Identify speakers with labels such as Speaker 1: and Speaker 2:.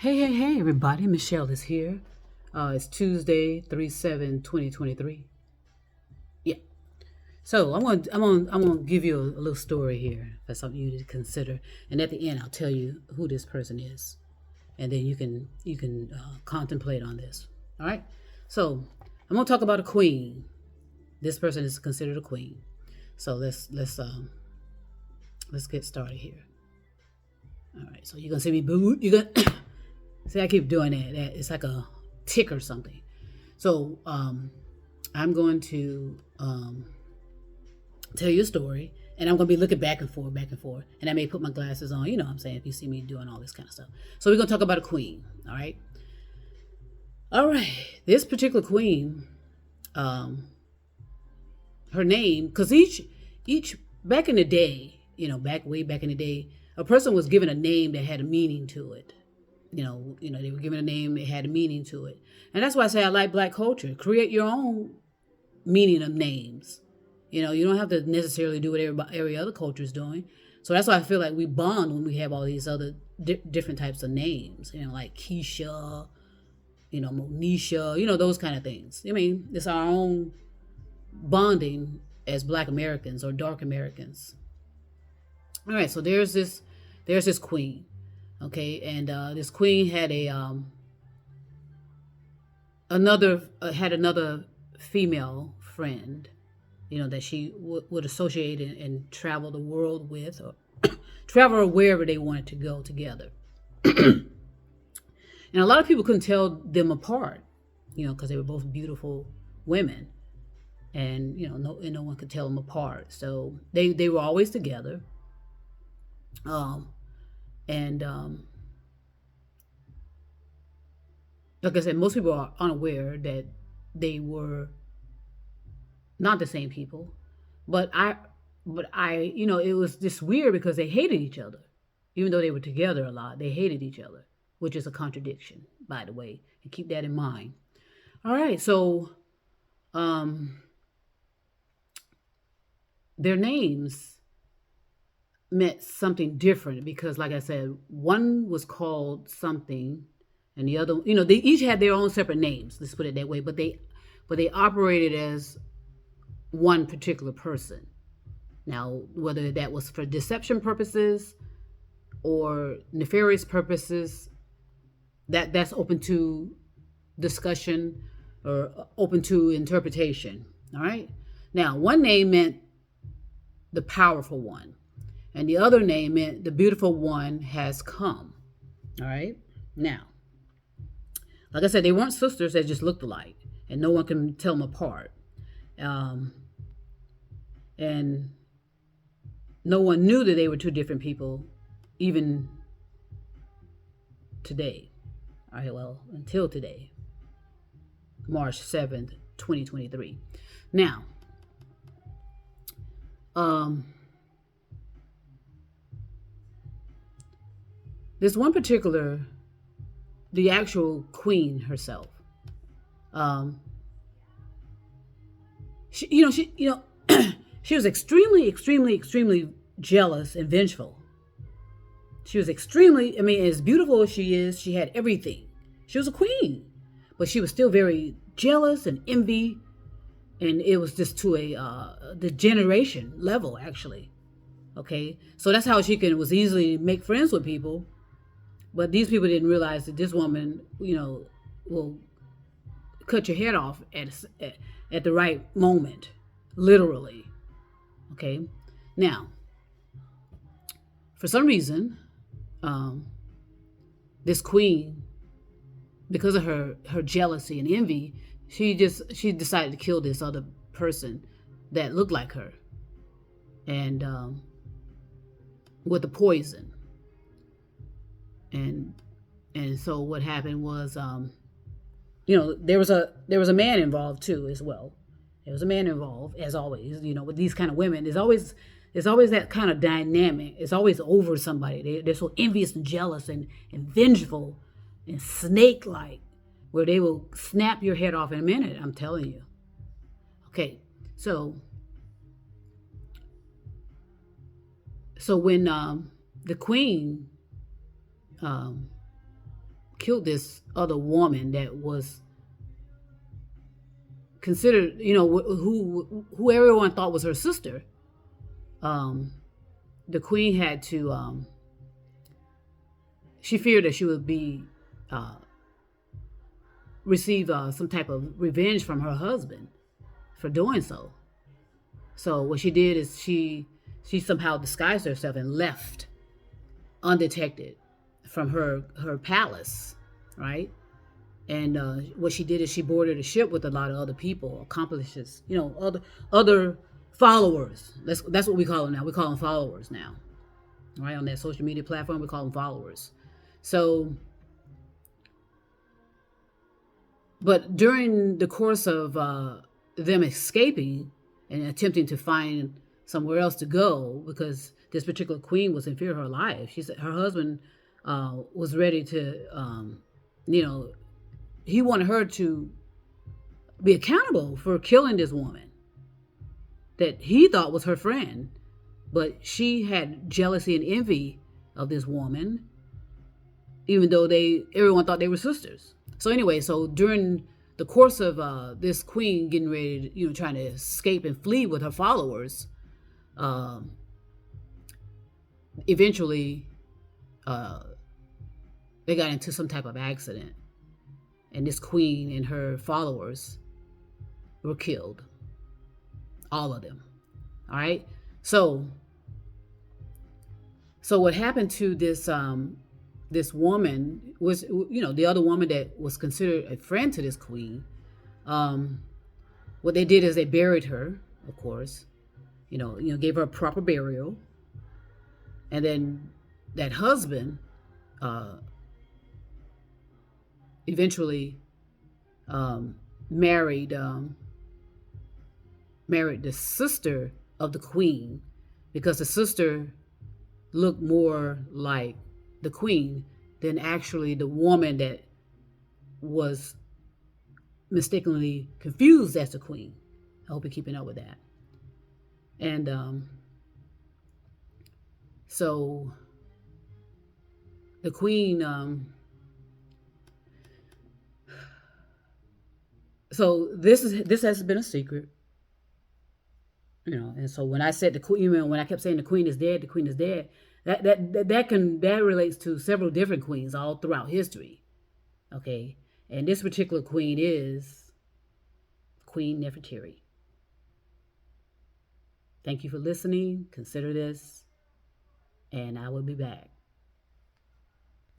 Speaker 1: Hey, everybody. Michelle is here. It's Tuesday, 3/7/2023. Yeah. So I'm gonna give you a little story here. That's something you need to consider. And at the end, I'll tell you who this person is, and then you can contemplate on this. All right. So I'm gonna talk about a queen. This person is considered a queen. So let's get started here. All right. So you're gonna see me boo. You're gonna see I keep doing that. It's like a tick or something. So I'm going to tell you a story, and I'm going to be looking back and forth. And I may put my glasses on, you know what I'm saying, if you see me doing all this kind of stuff. So we're going to talk about a queen, all right? All right. This particular queen, her name, because each, back in the day, way back in the day, a person was given a name that had a meaning to it. They were given a name that had a meaning to it. And that's why I say I like Black culture. Create your own meaning of names. You don't have to necessarily do what every other culture is doing. So that's why I feel like we bond when we have all these other different types of names, like Keisha, Monisha, those kind of things. I mean, it's our own bonding as Black Americans or Dark Americans. All right, so there's this queen. Okay, and this queen had another female friend, that she would associate and travel the world with, or travel wherever they wanted to go together. And a lot of people couldn't tell them apart, because they were both beautiful women, and no one could tell them apart. So they were always together. And like I said, most people are unaware that they were not the same people. But it was just weird because they hated each other. Even though they were together a lot, they hated each other, which is a contradiction, by the way. And keep that in mind. All right, so their names meant something different because, like I said, one was called something, and the other, they each had their own separate names. Let's put it that way. But they operated as one particular person. Now, whether that was for deception purposes or nefarious purposes, that's open to discussion or open to interpretation. All right. Now, one name meant the powerful one, and the other name meant the beautiful one has come. All right. Now, like I said, they weren't sisters. They just looked alike, and no one can tell them apart. And no one knew that they were two different people, even today. All right. Well, until today, March 7th, 2023. Now, this one particular, the actual queen herself, she she was extremely jealous and vengeful. She was extremely, as beautiful as she is, she had everything. She was a queen, but she was still very jealous and envy, and it was just to a degeneration level, actually. Okay, so that's how she was easily make friends with people. But these people didn't realize that this woman, will cut your head off at the right moment, literally. Okay. Now, for some reason, this queen, because of her jealousy and envy, she decided to kill this other person that looked like her, and with the poison. And so what happened was, there was a man involved too as well. There was a man involved, as always. With these kind of women, there's always that kind of dynamic. It's always over somebody. They're so envious and jealous and vengeful and snake-like, where they will snap your head off in a minute. I'm telling you. Okay, so when the queen killed this other woman that was considered, you know, who everyone thought was her sister. Um, the queen had to. She feared that she would be uh, receive some type of revenge from her husband for doing so. So what she did is she somehow disguised herself and left undetected from her palace, right? And what she did is she boarded a ship with a lot of other people, accomplices, you know, other followers. That's what we call them now. We call them followers now, right? On that social media platform, we call them followers. So, but during the course of them escaping and attempting to find somewhere else to go, because this particular queen was in fear of her life. She said her husband was ready to, you know, he wanted her to be accountable for killing this woman that he thought was her friend. But she had jealousy and envy of this woman, even though everyone thought they were sisters. So anyway, so during the course of this queen getting ready to, you know, trying to escape and flee with her followers, um, eventually uh, they got into some type of accident, and this queen and her followers were killed, all of them. All right. So what happened to this woman was, you know, the other woman that was considered a friend to this queen. Um, what they did is they buried her, of course, gave her a proper burial, and then that husband uh, eventually um, married married the sister of the queen, because the sister looked more like the queen than actually the woman that was mistakenly confused as the queen. I hope you're keeping up with that. And so the queen, so this has been a secret, and so when I said the queen, when I kept saying the queen is dead, that relates to several different queens all throughout history. Okay, and this particular queen is Queen Nefertiti. Thank you for listening. Consider this, and I will be back.